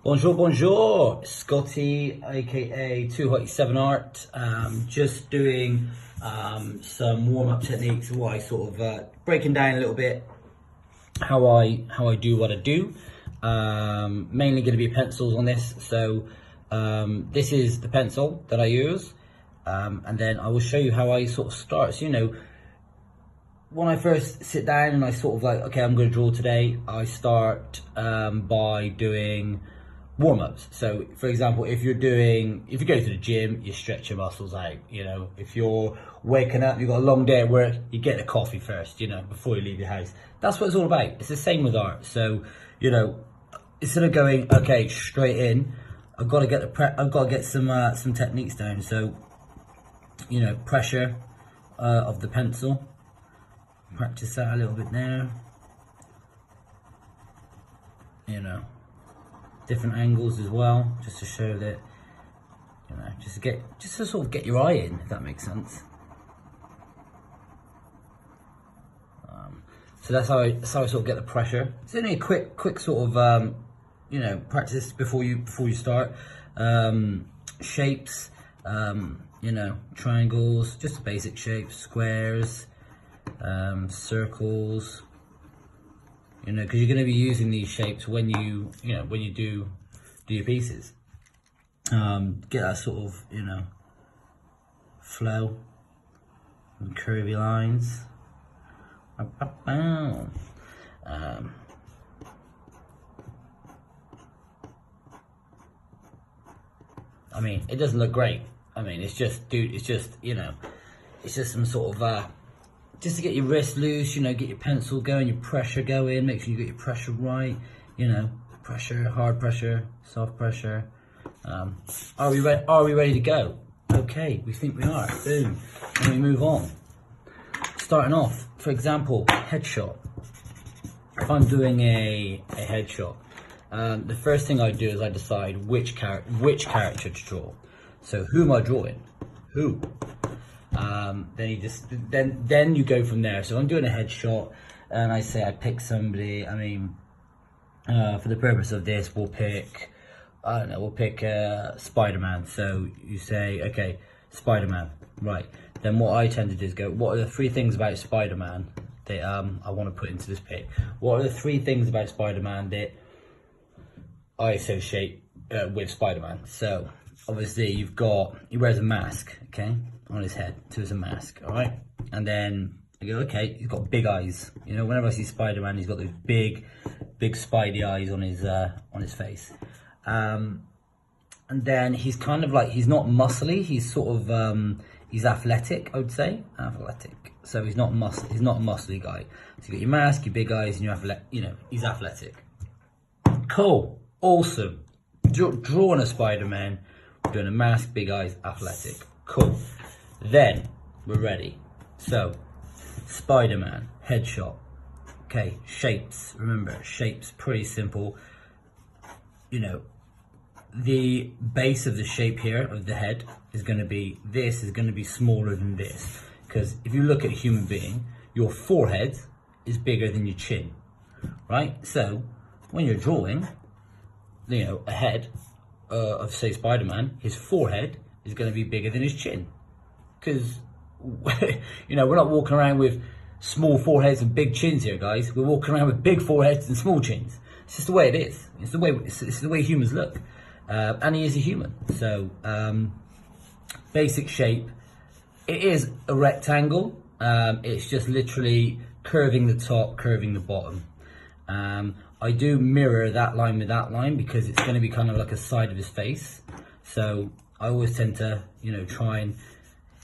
Bonjour, bonjour, Scotty, aka 287 Art. Just doing some warm-up techniques. What I sort of breaking down a little bit how I do what I do. Mainly going to be pencils on this. So this is the pencil that I use, and then I will show you how I sort of start. So when I first sit down and I sort of like, okay, I'm going to draw today. I start by doing warm-ups. So for example, if you go to the gym, you stretch your muscles out. If you're waking up, you've got a long day at work, you get a coffee first, before you leave your house. That's what it's all about. It's the same with art. So instead of going okay straight in, I've got to get some techniques down. So pressure of the pencil, practice that a little bit now. Different angles as well, just to show that, just to sort of get your eye in, if that makes sense. So that's how I sort of get the pressure. It's only a quick sort of practice before you start. Shapes, triangles, just the basic shapes, squares, circles. Because you're going to be using these shapes when you do your pieces. Get that sort of flow and curvy lines. I mean, it doesn't look great. I mean, it's just some sort of just to get your wrist loose, get your pencil going, your pressure going, make sure you get your pressure right, pressure, hard pressure, soft pressure. Are we ready to go? Okay, we think we are. Boom. And we move on. Starting off, for example, headshot. If I'm doing a headshot, the first thing I do is I decide which character to draw. So who am I drawing? Who? Then you go from there. So I'm doing a headshot and I say I pick somebody. I mean, for the purpose of this, we'll pick Spider-Man. So you say, okay, Spider-Man, right? Then what I tend to do is go, what are the 3 things about Spider-Man that I want to put into this pick? What are the 3 things about Spider-Man that I associate with Spider-Man? So obviously he wears a mask, okay, on his head, so it's a mask, all right? And then I go, okay, he's got big eyes. Whenever I see Spider-Man, he's got those big spidey eyes on his face. And then he's kind of like, he's not muscly, he's sort of he's athletic, I would say, athletic. So he's not a muscly guy. So you got your mask, your big eyes, and he's athletic. Cool, awesome. Drawing a Spider-Man, doing a mask, big eyes, athletic. Cool. Then we're ready. So Spider-Man, headshot. Okay, shapes. Remember, shapes, pretty simple. The base of the shape here of the head is going to be smaller than this, because if you look at a human being, your forehead is bigger than your chin, right? So when you're drawing a head of, say, Spider-Man, his forehead is going to be bigger than his chin, because we're not walking around with small foreheads and big chins here, guys. We're walking around with big foreheads and small chins. It's just the way it is. It's the way humans look, and he is a human. So basic shape. It is a rectangle. It's just literally curving the top, curving the bottom. I do mirror that line with that line because it's going to be kind of like a side of his face. So I always tend to, try and,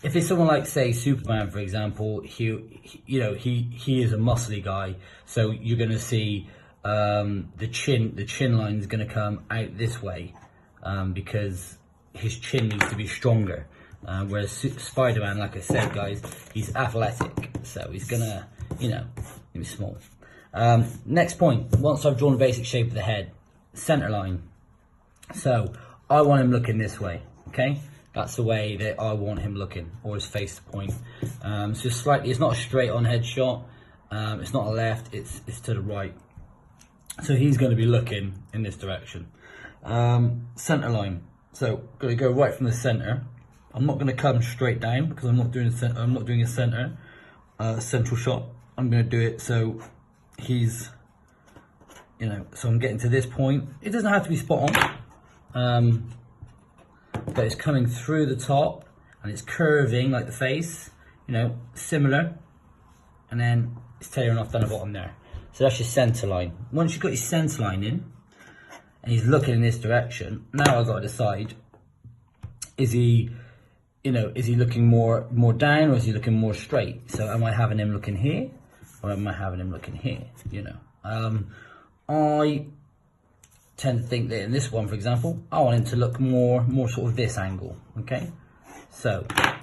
if it's someone like, say, Superman, for example, he is a muscly guy. So you're going to see the chin line is going to come out this way because his chin needs to be stronger. Whereas Spider-Man, like I said, guys, he's athletic, so he's gonna, be small. Next point, once I've drawn the basic shape of the head, center line. So I want him looking this way, okay? That's the way that I want him looking, or his face to point. So slightly, it's not a straight on headshot, it's not a left, it's to the right. So he's going to be looking in this direction. Center line. So gonna go right from the center. I'm not gonna come straight down because I'm not doing a central shot. I'm gonna do it so he's, you know, so I'm getting to this point. It doesn't have to be spot on, but it's coming through the top and it's curving like the face, you know, similar, and then it's tailoring off down the bottom there. So that's your center line. Once you've got your center line in and he's looking in this direction, now I've got to decide, is he, you know, is he looking more down, or is he looking more straight? So am I having him looking here, or am I having him looking here, you know? I tend to think that in this one, for example, I want him to look more sort of this angle, okay? So I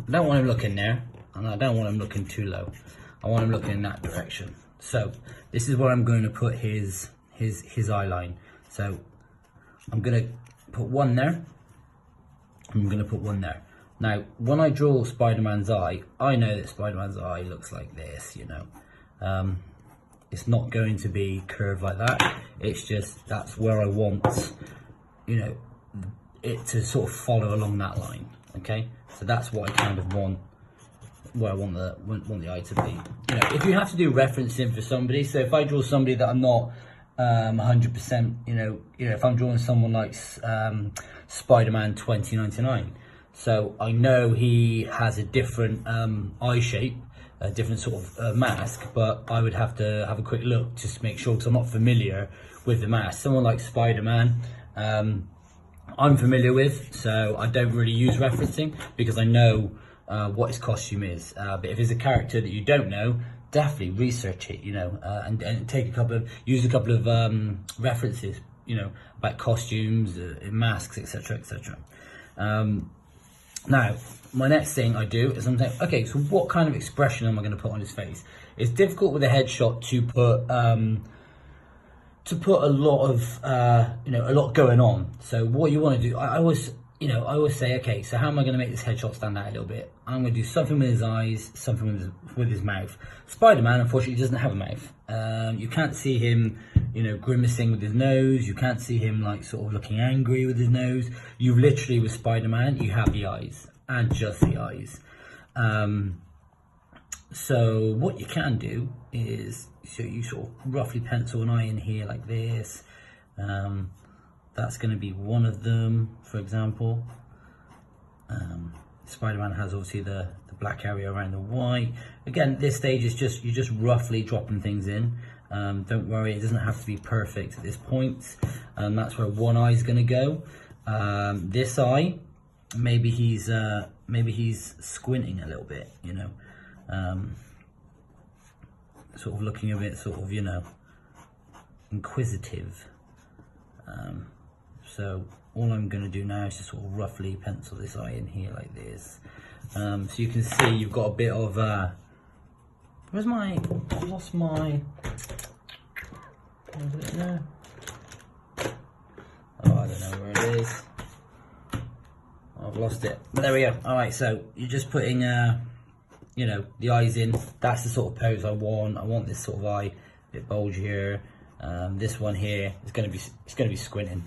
don't want him looking there, and I don't want him looking too low. I want him looking in that direction. So this is where I'm going to put his eye line. So I'm going to put one there. I'm going to put one there. Now, when I draw Spider-Man's eye, I know that Spider-Man's eye looks like this, you know. It's not going to be curved like that. It's just, that's where I want, you know, it to sort of follow along that line, okay? So that's what I kind of want, where I want the eye to be. You know, if you have to do referencing for somebody, so if I draw somebody that I'm not 100%, you know, if I'm drawing someone like Spider-Man 2099, so I know he has a different eye shape, a different sort of mask, but I would have to have a quick look just to make sure, because I'm not familiar with the mask. Someone like Spider-Man, I'm familiar with, so I don't really use referencing because I know what his costume is. But if it's a character that you don't know, definitely research it, you know, and take use a couple of references, you know, about costumes, masks, etc., etc. Now, my next thing I do is I'm saying, okay, so what kind of expression am I going to put on his face? It's difficult with a headshot to put a lot of, you know, a lot going on. So what you want to do, I always say, okay, so how am I going to make this headshot stand out a little bit? I'm going to do something with his eyes, something with his mouth. Spider-Man, unfortunately, doesn't have a mouth. You can't see him, you know, grimacing with his nose. You can't see him like sort of looking angry with his nose. You literally, with Spider-Man, you have the eyes and just the eyes. So what you can do is, so you sort of roughly pencil an eye in here like this. That's going to be one of them, for example. Spider-Man has obviously the black area around the white. Again, this stage is just, you're just roughly dropping things in. Don't worry, it doesn't have to be perfect at this point. That's where one eye is going to go. This eye, maybe he's squinting a little bit, you know, sort of looking a bit sort of, you know, inquisitive. So all I'm going to do now is just sort of roughly pencil this eye in here like this. So you can see you've got a bit of, where's my, I lost my, where's it now? Oh, I don't know where it is. I've lost it, but there we go. All right, so you're just putting, you know, the eyes in. That's the sort of pose I want. I want this sort of eye, a bit bulge here. This one here is going to be squinting.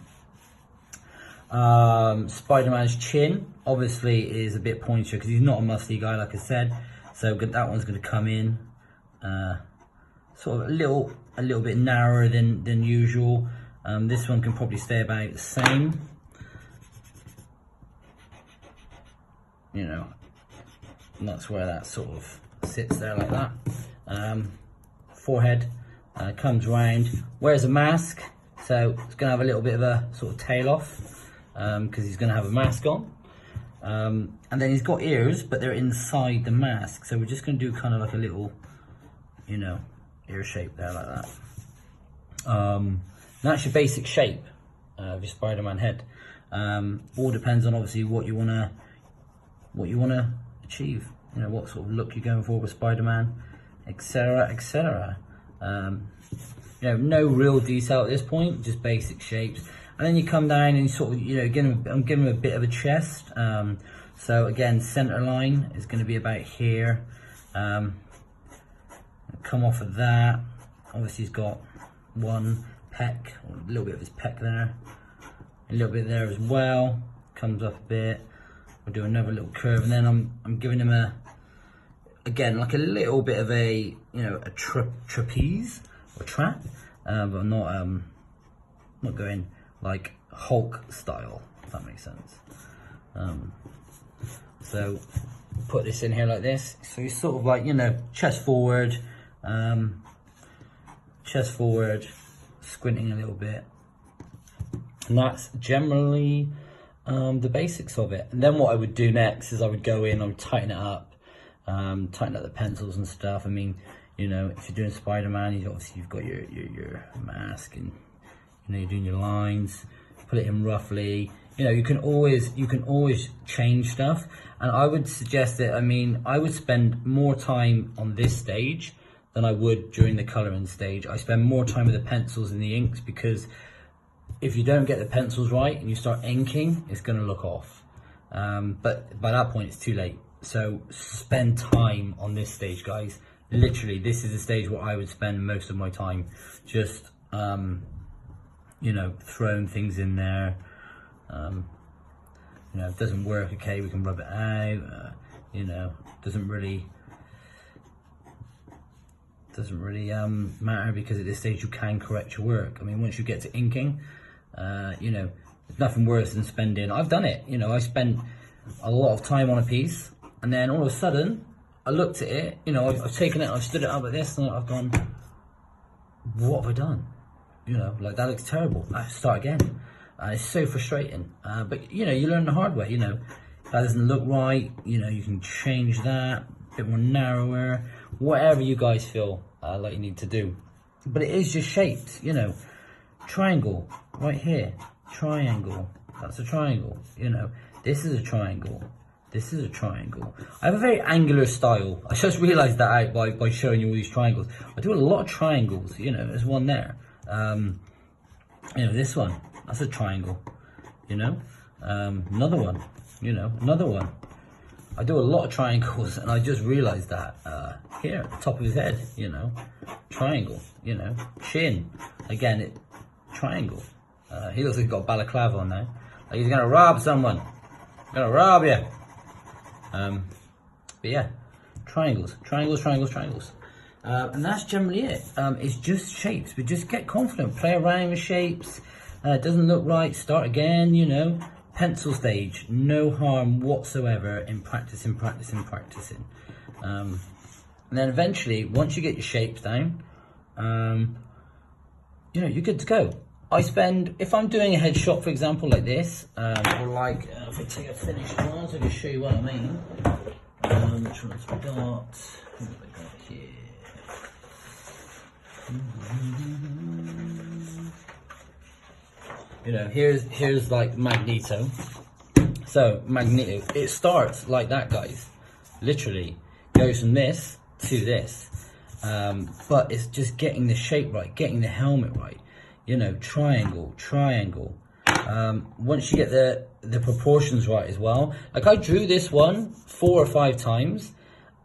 Spider-Man's chin obviously is a bit pointier because he's not a muscly guy, like I said. So that one's going to come in sort of a little bit narrower than usual. This one can probably stay about the same. You know, and that's where that sort of sits there like that. Forehead comes round, wears a mask, so it's going to have a little bit of a sort of tail off because he's going to have a mask on. And then he's got ears, but they're inside the mask, so we're just going to do kind of like a little, you know, ear shape there like that. And that's your basic shape of your Spider-Man head. All depends on obviously what you want to achieve, you know, what sort of look you're going for with Spider-Man, etc., etc. You know, no real detail at this point, just basic shapes. And then you come down and you sort of, you know, I'm giving him a bit of a chest. So again, center line is going to be about here. Come off of that. Obviously he's got one peck, or a little bit of his peck there. a little bit there as well, comes up a bit. We'll do another little curve, and then I'm giving him again, like a little bit of a, you know, a trapeze or trap, but I'm not going like Hulk style, if that makes sense. So put this in here like this. So you're sort of like, you know, chest forward, squinting a little bit. And that's generally the basics of it. And then what I would do next is I would go in, I would tighten it up, tighten up the pencils and stuff. I mean, you know, if you're doing Spider-Man, you've got your mask, and you know, you're doing your lines, put it in roughly. You know, you can always change stuff. And I would suggest that, I mean, I would spend more time on this stage than I would during the colouring stage. I spend more time with the pencils and the inks, because if you don't get the pencils right and you start inking, it's going to look off. But by that point, it's too late. So spend time on this stage, guys. Literally, this is the stage where I would spend most of my time. Just, you know, throwing things in there. You know, if it doesn't work, okay, we can rub it out. You know, doesn't really matter, because at this stage you can correct your work. I mean, once you get to inking, you know, there's nothing worse than spending. I've done it. You know, I spent a lot of time on a piece, and then all of a sudden I looked at it. You know, I've taken it, I've stood it up like this, and I've gone, what have I done? You know, like, that looks terrible. I have to start again. It's so frustrating, but you know, you learn the hard way. You know, if that doesn't look right, you know, you can change that, a bit more narrower, whatever you guys feel like you need to do. But it is just shaped, you know, triangle right here, triangle, that's a triangle, you know, this is a triangle, this is a triangle. I have a very angular style. I just realized that out by showing you all these triangles. I do a lot of triangles, you know, there's one there, you know, this one, that's a triangle, you know, another one, you know, another one. I do a lot of triangles, and I just realized that here at the top of his head, you know, triangle, you know, chin, again, triangle. He looks like he's got a balaclava on now, like he's gonna rob someone, gonna rob you. But yeah, triangles, and that's generally it. It's just shapes, but just get confident, play around with shapes. It doesn't look right, start again, you know. Pencil stage, no harm whatsoever in practicing. And then eventually, once you get your shapes down, you know, you're good to go. I spend, if I'm doing a headshot, for example, like this, or like, if I take a finished one, so I can show you what I mean. Which ones we got? What have we got here? You know, here's like Magneto. So Magneto, it starts like that, guys. Literally goes from this to this. But it's just getting the shape right, getting the helmet right. You know, triangle. Once you get the proportions right as well. Like, I drew this one 4 or 5 times,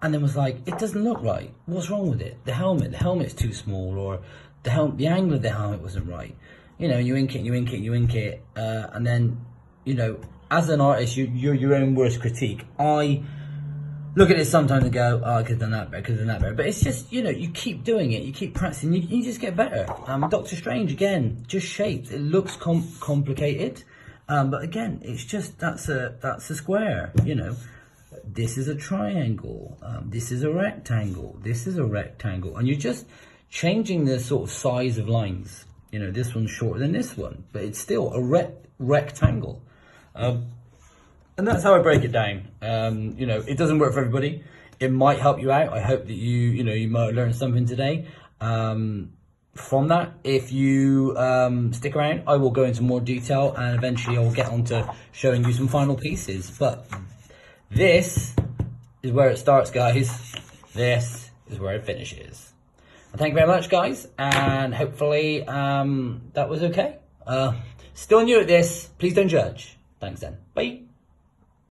and then was like, it doesn't look right. What's wrong with it? The helmet's too small, or the angle of the helmet wasn't right. You know, you ink it, and then, you know, as an artist, you're your own worst critique. I look at it sometimes and go, oh, I could have done that better, but it's just, you know, you keep doing it, you keep practicing, you just get better. Doctor Strange, again, just shapes. It looks complicated, but again, it's just, that's a square, you know. This is a triangle, this is a rectangle, this is a rectangle, and you're just changing the sort of size of lines. You know, this one's shorter than this one, but it's still a rectangle. And that's how I break it down. You know, it doesn't work for everybody. It might help you out. I hope that you might learn something today. From that, if you stick around, I will go into more detail, and eventually I'll get on to showing you some final pieces. But this is where it starts, guys. This is where it finishes. Thank you very much, guys, and hopefully that was okay. Still new at this, please don't judge. Thanks then, bye.